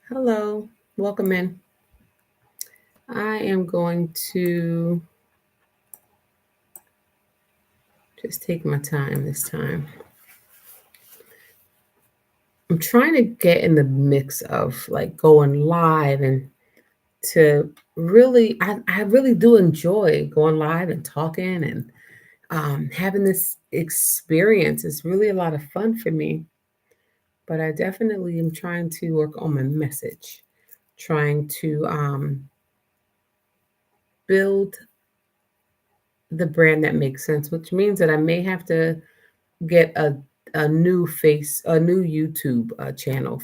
Hello, welcome in. I am going to just take my time this time. I'm trying to get in the mix of like going live and to I really do enjoy going live and talking and having this experience. It's really a lot of fun for me, but I definitely am trying to work on my message, trying to build the brand that makes sense, which means that I may have to get a new YouTube channel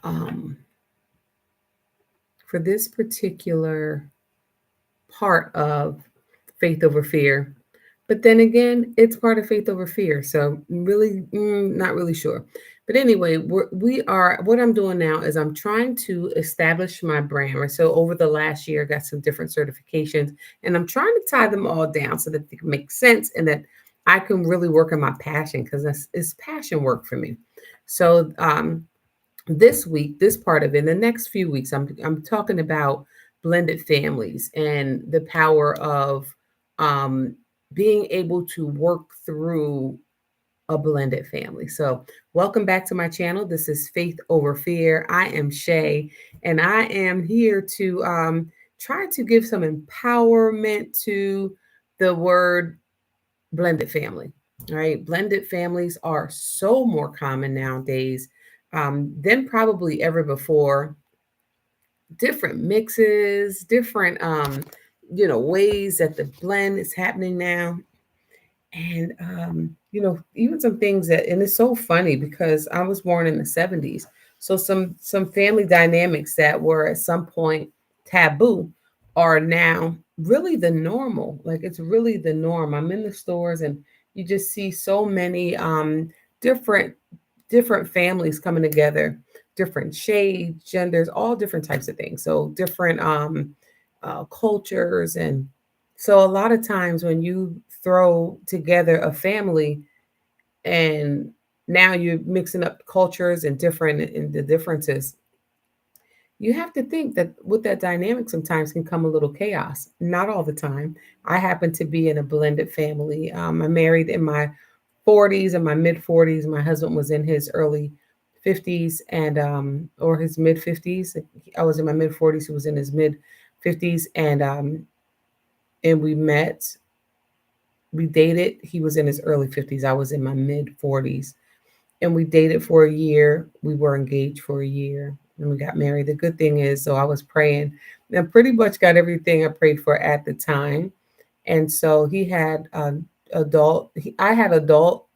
um, for this particular part of faith over fear. But then again, it's part of faith over fear. So really, not really sure. But anyway, what I'm doing now is I'm trying to establish my brand. Right. So over the last year, I got some different certifications and I'm trying to tie them all down so that they can make sense and that I can really work on my passion because it's passion work for me. So this week, this part of it, in the next few weeks, I'm talking about blended families and the power of um, being able to work through a blended family. So, welcome back to my channel. This is Faith Over Fear. I am Shay, and I am here to try to give some empowerment to the word blended family. All right, blended families are so more common nowadays than probably ever before. Different mixes, different ways that the blend is happening now, and even some things that, and it's so funny because I was born in the 70s, so some family dynamics that were at some point taboo are now really the normal. Like it's really the norm. I'm in the stores and you just see so many different different families coming together, different shades, genders, all different types of things. So different cultures. And so a lot of times when you throw together a family and now you're mixing up cultures and different and the differences, you have to think that with that dynamic sometimes can come a little chaos. Not all the time. I happen to be in a blended family. I married in my 40s and my mid 40s. My husband was in his early 50s and or his mid 50s. I was in my mid 40s. He was in his mid 50s and we met. We dated. He was in his early 50s. I was in my mid 40s, and we dated for a year. We were engaged for a year, and we got married. The good thing is, so I was praying and pretty much got everything I prayed for at the time. And so he had I had adult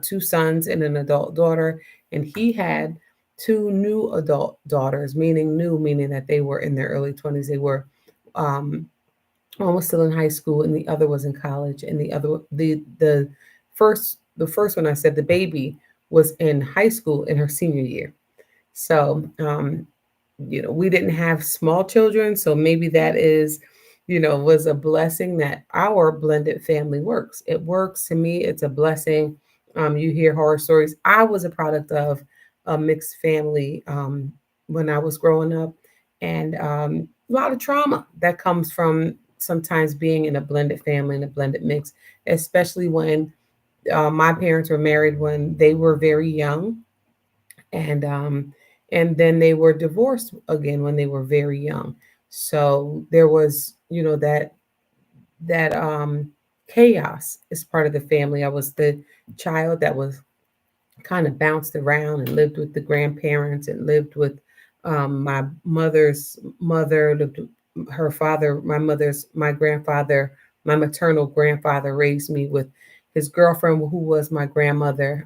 two sons and an adult daughter, and he had two new adult daughters, meaning that they were in their early 20s. They were um, one was still in high school and the other was in college, and the first one, I said, the baby was in high school in her senior year. So we didn't have small children, so maybe that is, was a blessing that our blended family works. It works. To me, it's a blessing. You hear horror stories. I was a product of a mixed family when I was growing up, and a lot of trauma that comes from sometimes being in a blended family and a blended mix, especially when my parents were married when they were very young, and then they were divorced again when they were very young. So there was, that chaos is part of the family. I was the child that was kind of bounced around and lived with the grandparents and lived with my mother's mother, lived with her father, my grandfather, my maternal grandfather raised me with his girlfriend, who was my grandmother.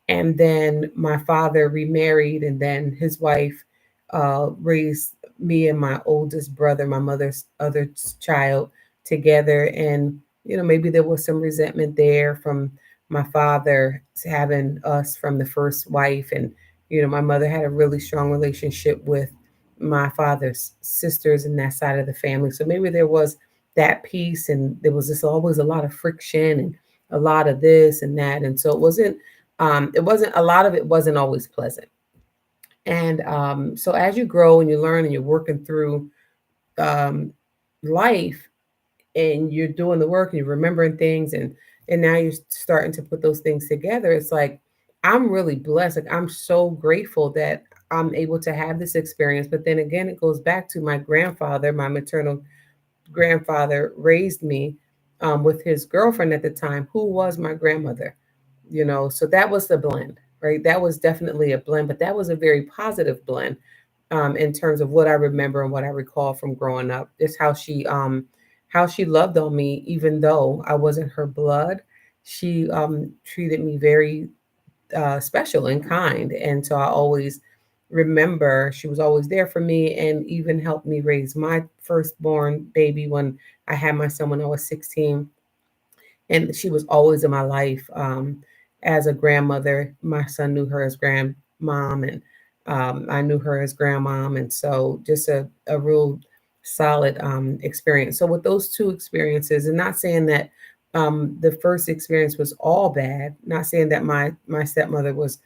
And then my father remarried, and then his wife raised me and my oldest brother, my mother's other child, together. And maybe there was some resentment there from my father having us from the first wife. And my mother had a really strong relationship with my father's sisters and that side of the family, so maybe there was that piece, and there was just always a lot of friction and a lot of this and that. And so it wasn't It wasn't, a lot of it wasn't always pleasant. And so as you grow and you learn and you're working through um, life, and you're doing the work and you're remembering things, and now you're starting to put those things together, it's like I'm really blessed. Like I'm so grateful that I'm able to have this experience. But then again, it goes back to my grandfather. My maternal grandfather raised me with his girlfriend at the time, who was my grandmother. So that was the blend, right? That was definitely a blend, but that was a very positive blend in terms of what I remember and what I recall from growing up. Just how she loved on me, even though I wasn't her blood. She treated me very special and kind, and so I always remember she was always there for me, and even helped me raise my firstborn baby when I had my son when I was 16. And she was always in my life as a grandmother. My son knew her as grandmom, and I knew her as grandmom, and so just a real solid experience. So with those two experiences, and not saying that the first experience was all bad, not saying that my stepmother was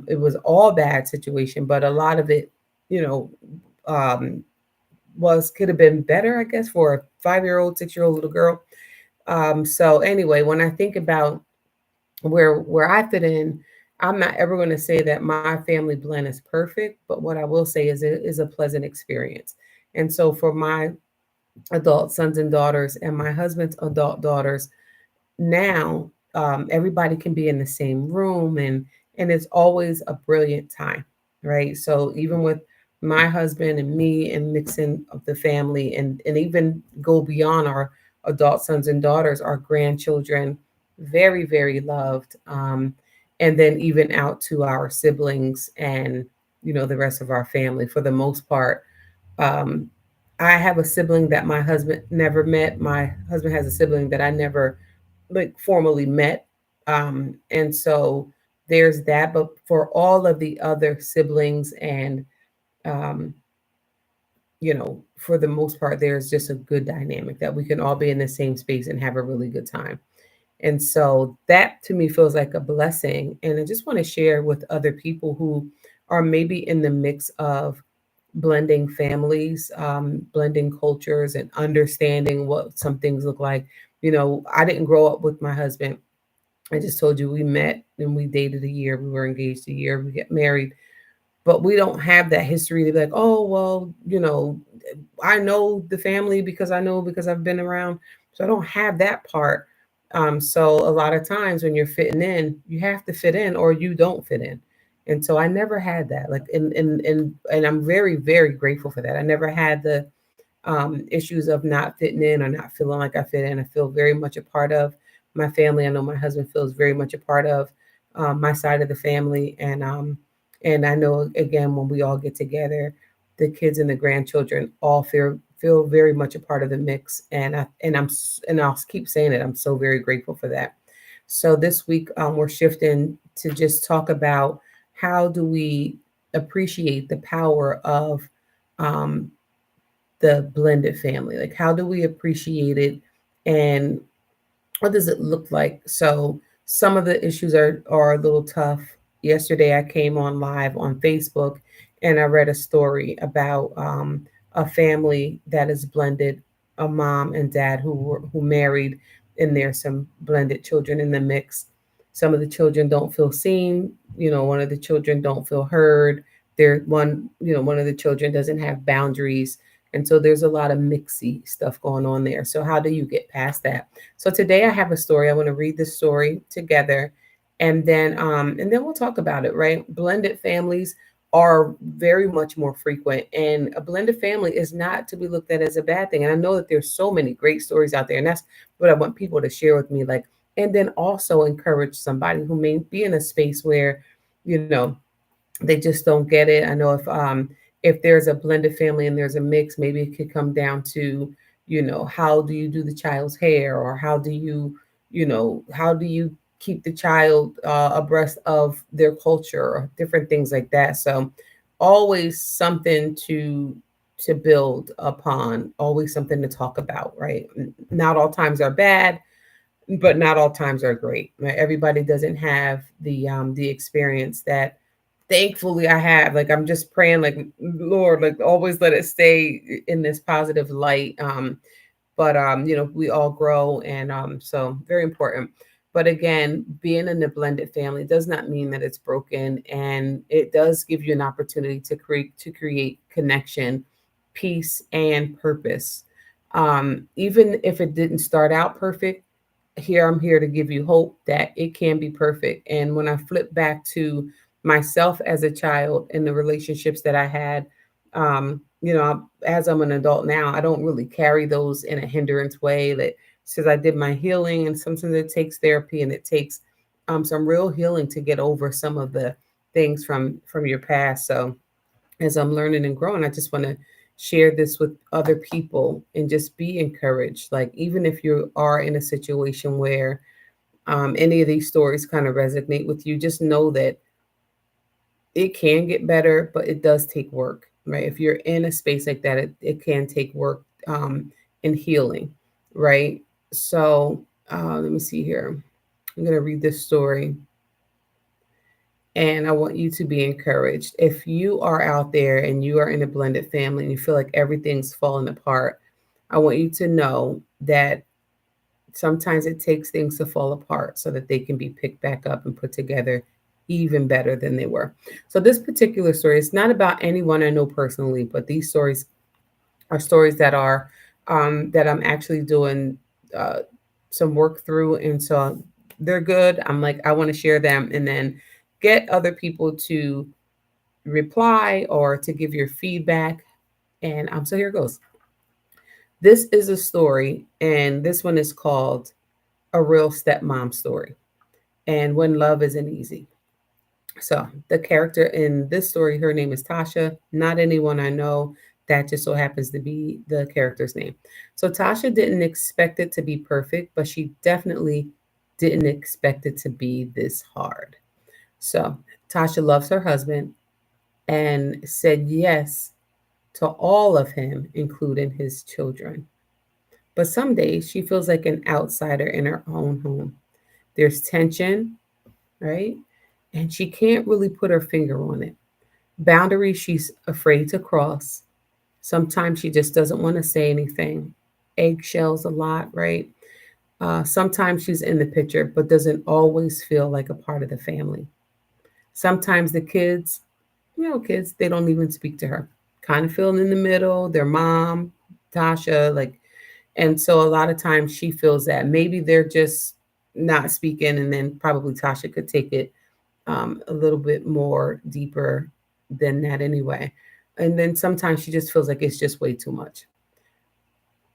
it was all bad situation, but a lot of it, you know, um, was could have been better, I guess, for a 5-year-old, 6-year-old little girl. So anyway, when I think about where I fit in, I'm not ever going to say that my family blend is perfect, but what I will say is it is a pleasant experience. And so for my adult sons and daughters and my husband's adult daughters, now everybody can be in the same room, and it's always a brilliant time, right? So even with my husband and me and mixing of the family, and even go beyond our adult sons and daughters, our grandchildren, very very loved, and then even out to our siblings and the rest of our family for the most part. um, I have a sibling that my husband never met. My husband has a sibling that I never like formally met. And so there's that. But for all of the other siblings and um, for the most part, there's just a good dynamic that we can all be in the same space and have a really good time. And so that to me feels like a blessing. And I just want to share with other people who are maybe in the mix of blending families, blending cultures, and understanding what some things look like. I didn't grow up with my husband. I just told you we met and we dated a year. We were engaged a year. We get married, but we don't have that history to be like, oh, well, I know the family because I know because I've been around. So I don't have that part. So a lot of times when you're fitting in, you have to fit in or you don't fit in. And so I never had that. Like, and I'm very, very grateful for that. I never had the issues of not fitting in or not feeling like I fit in. I feel very much a part of my family. I know my husband feels very much a part of my side of the family, and I know again when we all get together, the kids and the grandchildren all feel very much a part of the mix, and I'll keep saying it. I'm so very grateful for that. So this week we're shifting to just talk about how do we appreciate the power of um, the blended family. Like, how do we appreciate it, and what does it look like? So some of the issues are a little tough. Yesterday, I came on live on Facebook, and I read a story about a family that is blended, a mom and dad who married, and there's some blended children in the mix. Some of the children don't feel seen. One of the children don't feel heard. One of the children doesn't have boundaries, and so there's a lot of mixy stuff going on there. So how do you get past that? So today I have a story. I want to read this story together, and then we'll talk about it, right? Blended families are very much more frequent, and a blended family is not to be looked at as a bad thing. And I know that there's so many great stories out there, and that's what I want people to share with me, like, and then also encourage somebody who may be in a space where, you know, they just don't get it. I know if there's a blended family and there's a mix, maybe it could come down to, how do you do the child's hair, or how do you keep the child abreast of their culture, or different things like that. So always something to build upon, always something to talk about, right? Not all times are bad. but not all times are great. Right? Everybody doesn't have the experience that thankfully I have. Like I'm just praying, like Lord, like always let it stay in this positive light. But we all grow, and so very important. But again, being in a blended family does not mean that it's broken, and it does give you an opportunity to create connection, peace, and purpose. Even if it didn't start out perfect, I'm here to give you hope that it can be perfect. And when I flip back to myself as a child and the relationships that I had, as I'm an adult now, I don't really carry those in a hindrance way. That says I did my healing, and sometimes it takes therapy, and it takes some real healing to get over some of the things from your past. So as I'm learning and growing, I just want to share this with other people and just be encouraged. Like, even if you are in a situation where any of these stories kind of resonate with you, just know that it can get better, but it does take work, right? If you're in a space like that, it can take work in healing, right? So let me see here. I'm going to read this story, and I want you to be encouraged. If you are out there and you are in a blended family and you feel like everything's falling apart, I want you to know that sometimes it takes things to fall apart so that they can be picked back up and put together even better than they were. So this particular story is not about anyone I know personally, but these stories are stories that I'm actually doing uh, some work through, and so they're good. I'm like, I want to share them, and then get other people to reply or to give your feedback. And so here it goes. This is a story, and this one is called A Real Stepmom Story, and When Love Isn't Easy. So the character in this story, her name is Tasha, not anyone I know. That just so happens to be the character's name. So Tasha didn't expect it to be perfect, but she definitely didn't expect it to be this hard. So Tasha loves her husband and said yes to all of him, including his children. But some days she feels like an outsider in her own home. There's tension, right? And she can't really put her finger on it. Boundaries she's afraid to cross. Sometimes she just doesn't want to say anything. Eggshells a lot, right? Sometimes she's in the picture, but doesn't always feel like a part of the family. Sometimes the kids, kids, they don't even speak to her. Kind of feeling in the middle, their mom, Tasha, like, and so a lot of times she feels that maybe they're just not speaking, and then probably Tasha could take it a little bit more deeper than that anyway. And then sometimes she just feels like it's just way too much.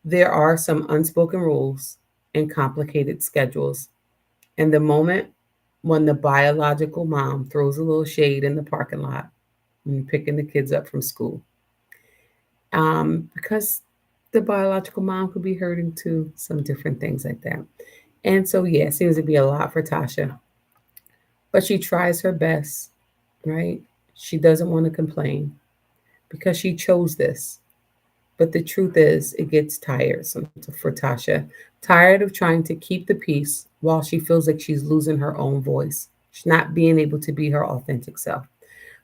There are some unspoken rules and complicated schedules. And the moment when the biological mom throws a little shade in the parking lot and picking the kids up from school, because the biological mom could be hurting too, some different things like that. And so, yeah, it seems to be a lot for Tasha, but she tries her best, right? She doesn't want to complain because she chose this. But the truth is, it gets tiresome for Tasha. Tired of trying to keep the peace while she feels like she's losing her own voice. She's not being able to be her authentic self.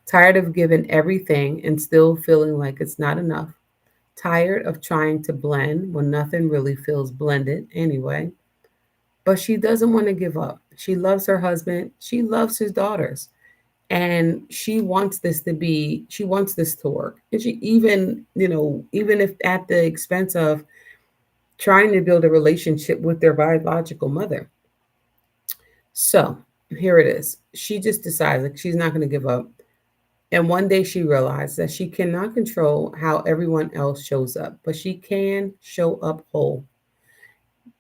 Tired of giving everything and still feeling like it's not enough. Tired of trying to blend when nothing really feels blended anyway. But she doesn't want to give up. She loves her husband. She loves his daughters. And she wants this to work. And she even if at the expense of trying to build a relationship with their biological mother. So here it is. She just decides like she's not going to give up. And one day she realized that she cannot control how everyone else shows up, but she can show up whole.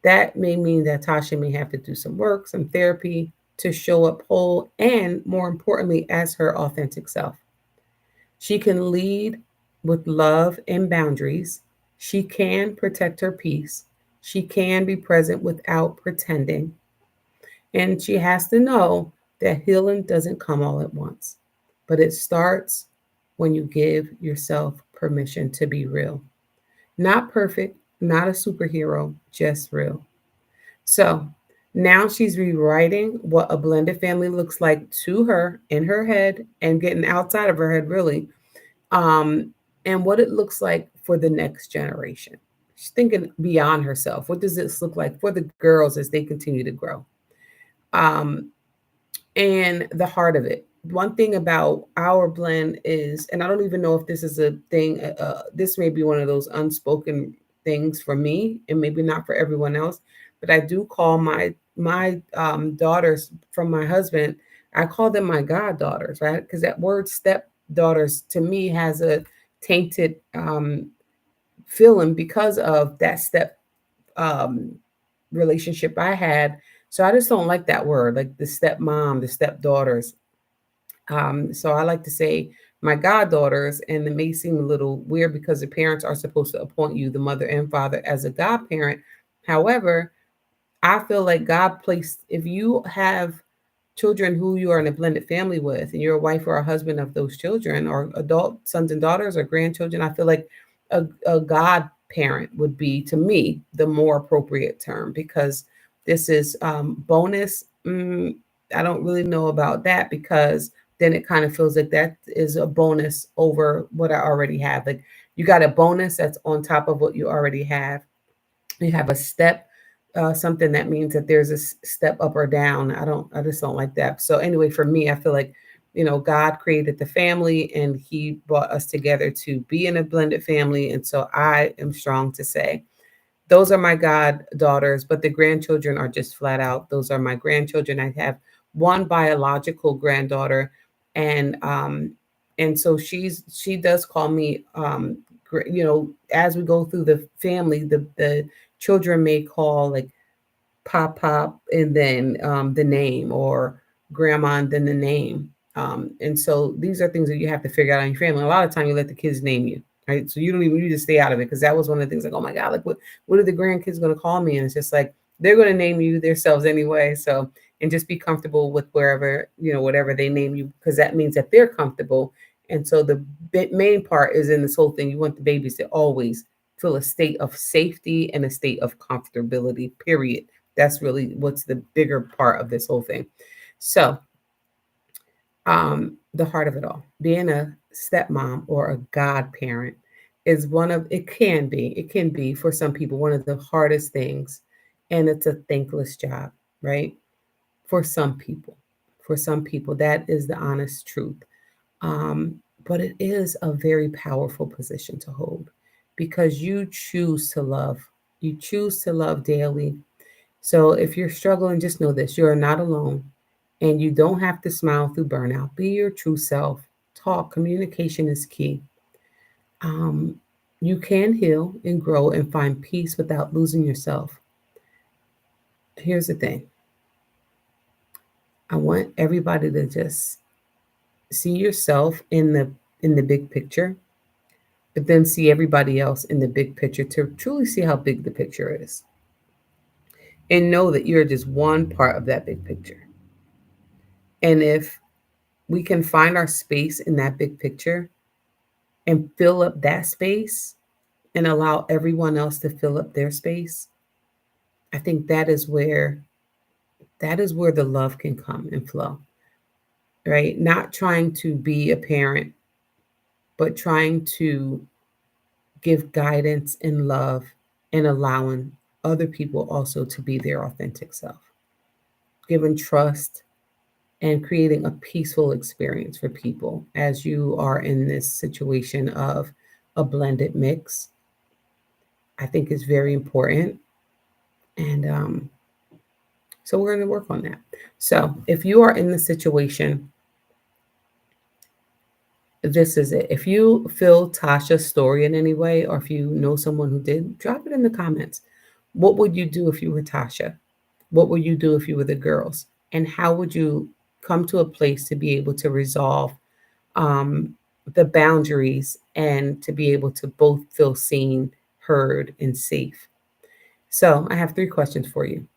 That may mean that Tasha may have to do some work, some therapy to show up whole and, more importantly, as her authentic self. She can lead with love and boundaries. She can protect her peace. She can be present without pretending. And she has to know that healing doesn't come all at once, but it starts when you give yourself permission to be real. Not perfect, not a superhero, just real. So, Now she's rewriting what a blended family looks like to her in her head and getting outside of her head, really, um, and what it looks like for the next generation. She's thinking beyond herself. What does this look like for the girls as they continue to grow? Um, and the heart of it. One thing about our blend is, and I don't even know if this is a thing, this may be one of those unspoken things for me and maybe not for everyone else, but I do call my daughters from my husband, I call them my goddaughters, right? Because that word stepdaughters to me has a tainted feeling because of that step um, relationship I had. So I just don't like that word, like the stepmom, the stepdaughters. So I like to say my goddaughters, and it may seem a little weird because the parents are supposed to appoint you, the mother and father, as a godparent. However, I feel like God placed, if you have children who you are in a blended family with, and you're a wife or a husband of those children, or adult sons and daughters or grandchildren, I feel like a God parent would be, to me, the more appropriate term because this is bonus. I don't really know about that because then it kind of feels like that is a bonus over what I already have. Like you got a bonus that's on top of what you already have. You have a step, something that means that there's a step up or down. I just don't like that. So anyway, for me, I feel like, God created the family and he brought us together to be in a blended family. And so I am strong to say those are my goddaughters, but the grandchildren are just flat out. Those are my grandchildren. I have one biological granddaughter, and so she does call me. As we go through the family, the children may call like pop pop and then the name, or grandma and then the name. And so these are things that you have to figure out on your family. A lot of time you let the kids name you, right? So you don't even, you just stay out of it, because that was one of the things like, oh my god, like what are the grandkids going to call me? And it's just like they're going to name you themselves anyway. So, and just be comfortable with wherever, whatever they name you, because that means that they're comfortable. And so the main part is in this whole thing, you want the babies to always feel a state of safety and a state of comfortability, period. That's really what's the bigger part of this whole thing. So, the heart of it all, being a stepmom or a godparent is it can be for some people one of the hardest things. And it's a thankless job, right? For some people. For some people, that is the honest truth. Um, but it is a very powerful position to hold because you choose to love. You choose to love daily. So if you're struggling, just know this: you are not alone, and you don't have to smile through burnout. Be your true self. Talk. Communication is key. Um, you can heal and grow and find peace without losing yourself. Here's the thing: I want everybody to just see yourself in the big picture, but then see everybody else in the big picture to truly see how big the picture is, and know that you're just one part of that big picture. And if we can find our space in that big picture and fill up that space and allow everyone else to fill up their space, I think that is where the love can come and flow, right? Not trying to be a parent, but trying to give guidance and love and allowing other people also to be their authentic self, giving trust and creating a peaceful experience for people as you are in this situation of a blended mix. I think is very important. And so we're going to work on that. So if you are in the situation, this is it. If you feel Tasha's story in any way, or if you know someone who did, drop it in the comments. What would you do if you were Tasha? What would you do if you were the girls? And how would you come to a place to be able to resolve um, the boundaries and to be able to both feel seen, heard, and safe? So I have 3 questions for you.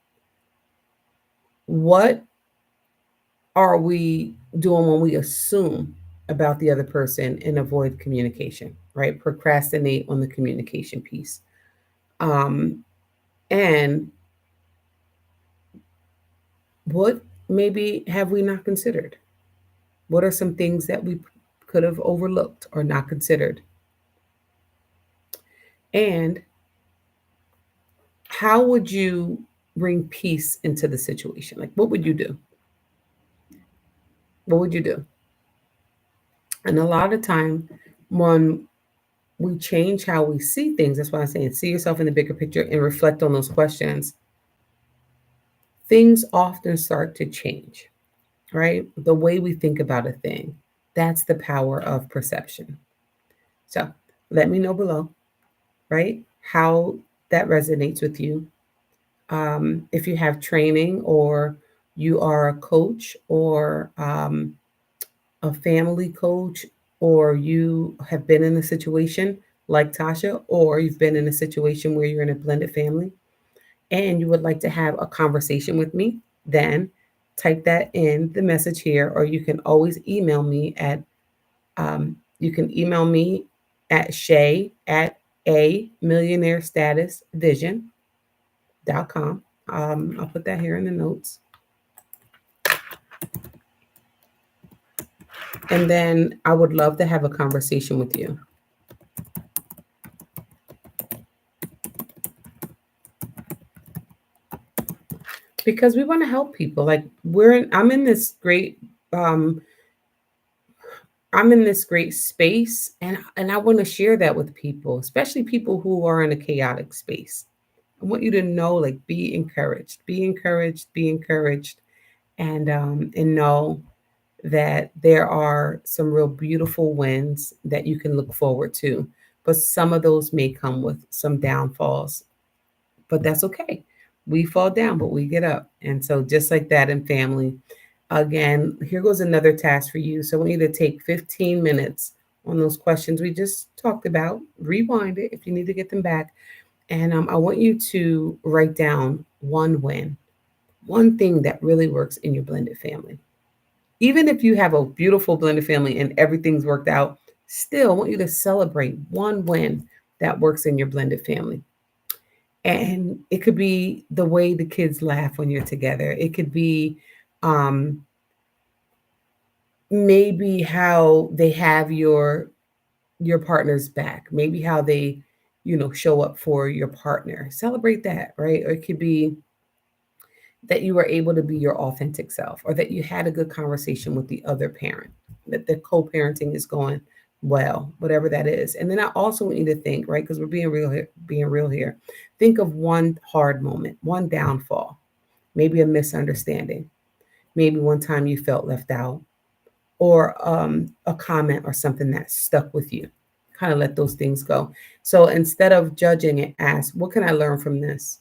What are we doing when we assume about the other person and avoid communication, right? Procrastinate on the communication piece. Um, and What maybe have we not considered? What are some things that we could have overlooked or not considered? And how would you bring peace into the situation? Like, what would you do? What would you do? And a lot of time, when we change how we see things, that's why I'm saying see yourself in the bigger picture and reflect on those questions, things often start to change, right? The way we think about a thing. That's the power of perception. So let me know below, right? How that resonates with you. If you have training or you are a coach or a family coach, or you have been in a situation like Tasha, or you've been in a situation where you're in a blended family and you would like to have a conversation with me, then type that in the message here, or you can always email me at you can email me at Shay at a millionaire status vision.com. I'll put that here in the notes. And then I would love to have a conversation with you because we want to help people. Like um I'm in this great space, and I want to share that with people, especially people who are in a chaotic space. I want you to know, like, be encouraged, be encouraged, be encouraged, and know that there are some real beautiful wins that you can look forward to. But some of those may come with some downfalls, but that's okay. We fall down, but we get up. And so, just like that in family, again, here goes another task for you. So, I want you to take 15 minutes on those questions we just talked about, rewind it if you need to get them back. And I want you to write down one win, one thing that really works in your blended family. Even if you have a beautiful blended family and everything's worked out, still I want you to celebrate one win that works in your blended family. And it could be the way the kids laugh when you're together. It could be um, maybe how they have your partner's back. Maybe how they, show up for your partner. Celebrate that, right? Or it could be that you were able to be your authentic self, or that you had a good conversation with the other parent, that the co-parenting is going well, whatever that is. And then I also want you to think, right, because we're being real here. Think of one hard moment, one downfall, maybe a misunderstanding, maybe one time you felt left out, or a comment or something that stuck with you. Kind of let those things go. So instead of judging it, ask, what can I learn from this?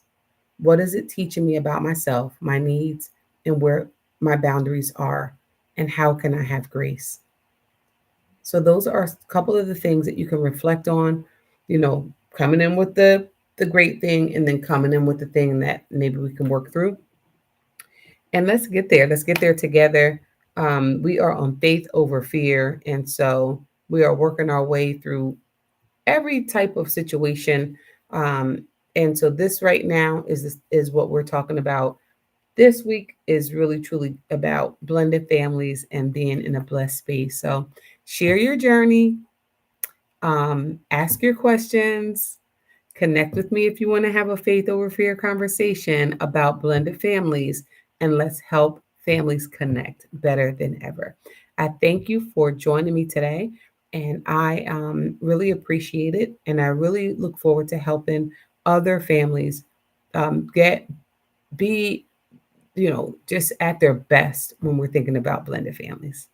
What is it teaching me about myself, my needs, and where my boundaries are? And how can I have grace? So those are a couple of the things that you can reflect on, coming in with the great thing and then coming in with the thing that maybe we can work through. And let's get there. Let's get there together. We are on faith over fear. And so we are working our way through every type of situation. And so this right now is what we're talking about. This week is really truly about blended families and being in a blessed space. So share your journey, ask your questions, connect with me if you want to have a faith over fear conversation about blended families, and let's help families connect better than ever. I thank you for joining me today, and I really appreciate it. And I really look forward to helping other families get be just at their best when we're thinking about blended families.